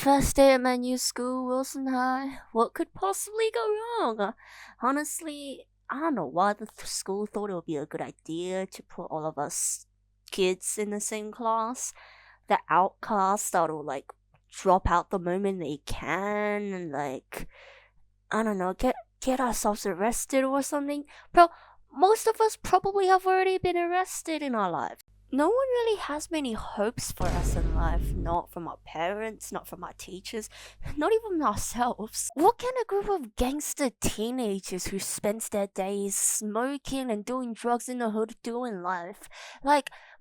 First day at my new school, Wilson High. What could possibly go wrong? Honestly, I don't know why the school thought it would be a good idea to put all of us kids in the same class. The outcasts that'll drop out the moment they can and I don't know, get ourselves arrested or something. Bro, most of us probably have already been arrested in our lives. No one really has many hopes for us in life, not from our parents, not from our teachers, not even ourselves. What can a group of gangster teenagers who spends their days smoking and doing drugs in the hood do in life?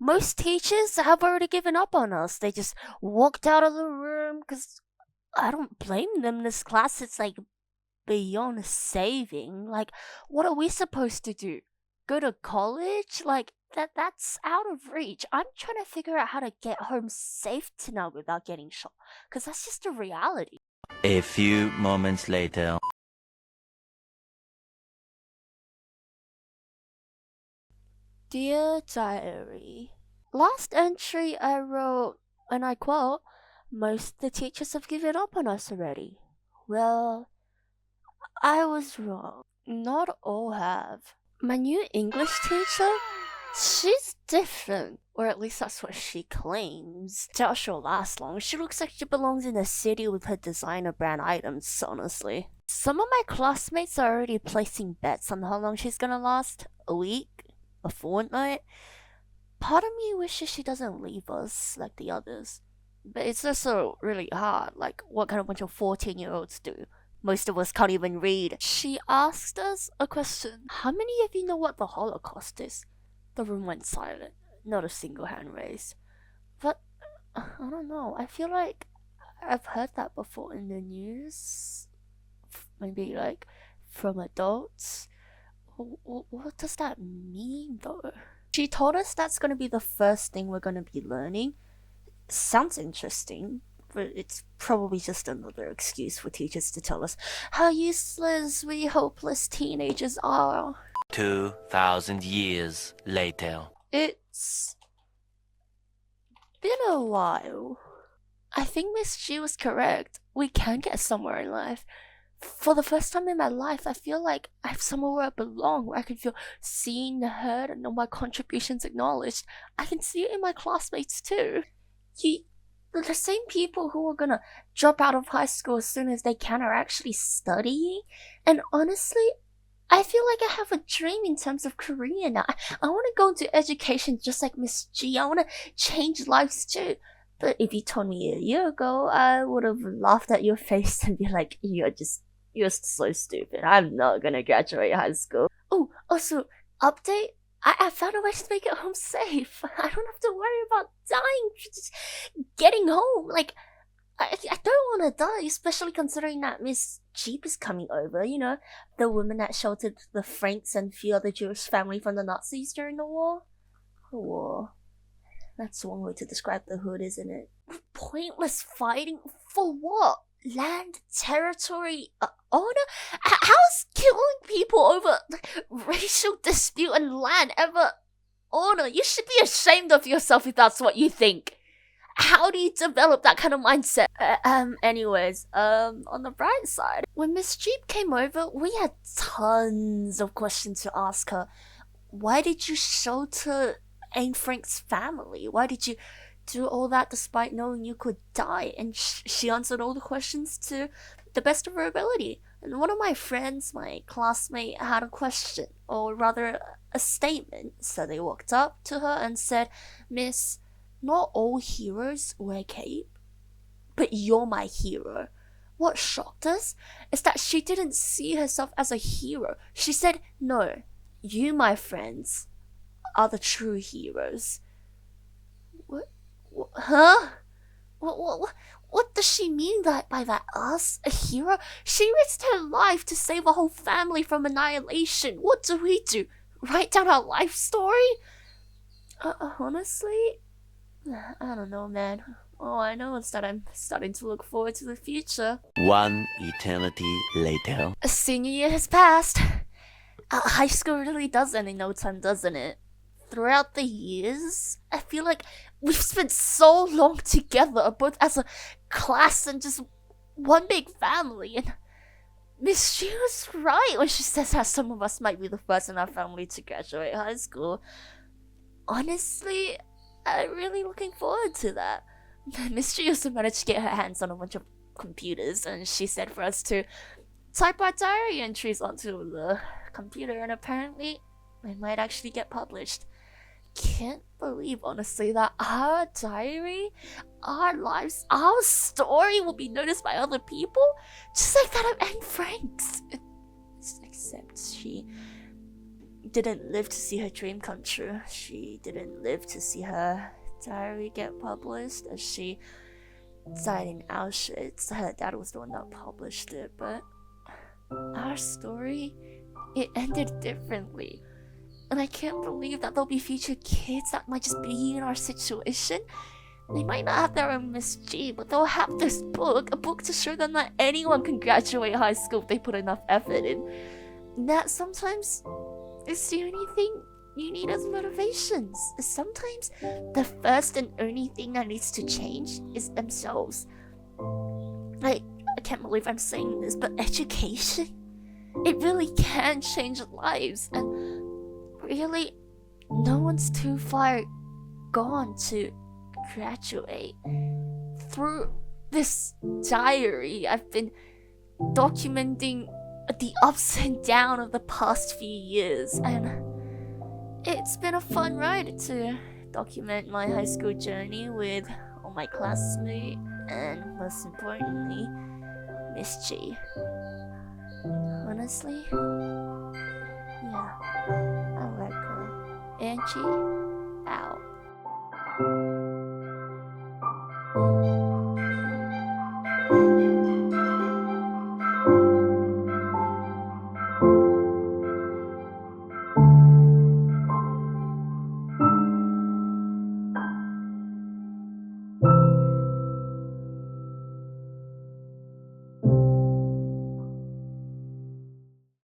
Most teachers have already given up on us. They just walked out of the room because I don't blame them. This class is beyond saving. What are we supposed to do? Go to college? That's out of reach. I'm trying to figure out how to get home safe tonight without getting shot, because that's just a reality. A few moments later. Dear Diary, last entry I wrote, and I quote, "Most of the teachers have given up on us already." Well, I was wrong. Not all have. My new English teacher? She's different, or at least that's what she claims. Doubt she'll last long. She looks like she belongs in a city with her designer brand items, honestly. Some of my classmates are already placing bets on how long she's gonna last. A week? A fortnight? Part of me wishes she doesn't leave us like the others. But it's also really hard. What can a bunch of 14-year-olds do? Most of us can't even read. She asked us a question. How many of you know what the Holocaust is? The room went silent. Not a single hand raised. But, I don't know. I feel like I've heard that before in the news. Maybe, from adults. What does that mean, though? She told us that's gonna be the first thing we're gonna be learning. Sounds interesting. But it's probably just another excuse for teachers to tell us how useless we hopeless teenagers are. 2,000 years later. It's been a while. I think Miss G was correct. We can get somewhere in life. For the first time in my life, I feel like I have somewhere where I belong, where I can feel seen, heard, and know my contributions acknowledged. I can see it in my classmates too. The same people who are gonna drop out of high school as soon as they can are actually studying. And honestly, I feel like I have a dream in terms of career now. I want to go into education just like Miss G. I want to change lives too. But if you told me a year ago, I would have laughed at your face and be like, you're so stupid. I'm not gonna graduate high school. Oh, also, update. I found a way to make it home safe. I don't have to worry about dying, just getting home. I don't want to die, especially considering that Miss Jeep is coming over, the woman that sheltered the Franks and few other Jewish family from the Nazis during the war. War. That's one way to describe the hood, isn't it? Pointless fighting? For what? Land, territory, honor? How's killing people over racial dispute and land ever honor? You should be ashamed of yourself if that's what you think. How do you develop that kind of mindset? Anyways, on the bright side, when Miss Jeep came over, we had tons of questions to ask her. Why did you shelter Anne Frank's family? Why did you do all that despite knowing you could die? And she answered all the questions to the best of her ability. And one of my friends, my classmate, had a question, or rather a statement. So they walked up to her and said, "Miss, not all heroes wear cape, but you're my hero." What shocked us is that she didn't see herself as a hero. She said, "No, you, my friends, are the true heroes." Huh? What does she mean by that? Us? A hero? She risked her life to save a whole family from annihilation. What do we do? Write down our life story? Honestly, I don't know, man. All I know is that I'm starting to look forward to the future. One eternity later. A senior year has passed. High school really does end in no time, doesn't it? throughout the years, I feel like we've spent so long together, both as a class and just one big family. And Miss G was right when she says how some of us might be the first in our family to graduate high school. Honestly, I'm really looking forward to that. Miss G also managed to get her hands on a bunch of computers, and she said for us to type our diary entries onto the computer, and apparently they might actually get published. Can't believe, honestly, that our diary, our lives, our story will be noticed by other people, just like that of Anne Frank's. Except she didn't live to see her dream come true. She didn't live to see her diary get published, as she died in Auschwitz. Her dad was the one that published it, but our story, it ended differently. And I can't believe that there'll be future kids that might just be in our situation. They might not have their own Miss G, but they'll have this book, a book to show them that anyone can graduate high school if they put enough effort in. And that sometimes is the only thing you need as motivations. Sometimes the first and only thing that needs to change is themselves. I can't believe I'm saying this, but education, it really can change lives. And really, no one's too far gone to graduate. Through this diary, I've been documenting the ups and downs of the past few years, and it's been a fun ride to document my high school journey with all my classmates, and most importantly, Miss G. Honestly, yeah, I like her. Angie, out.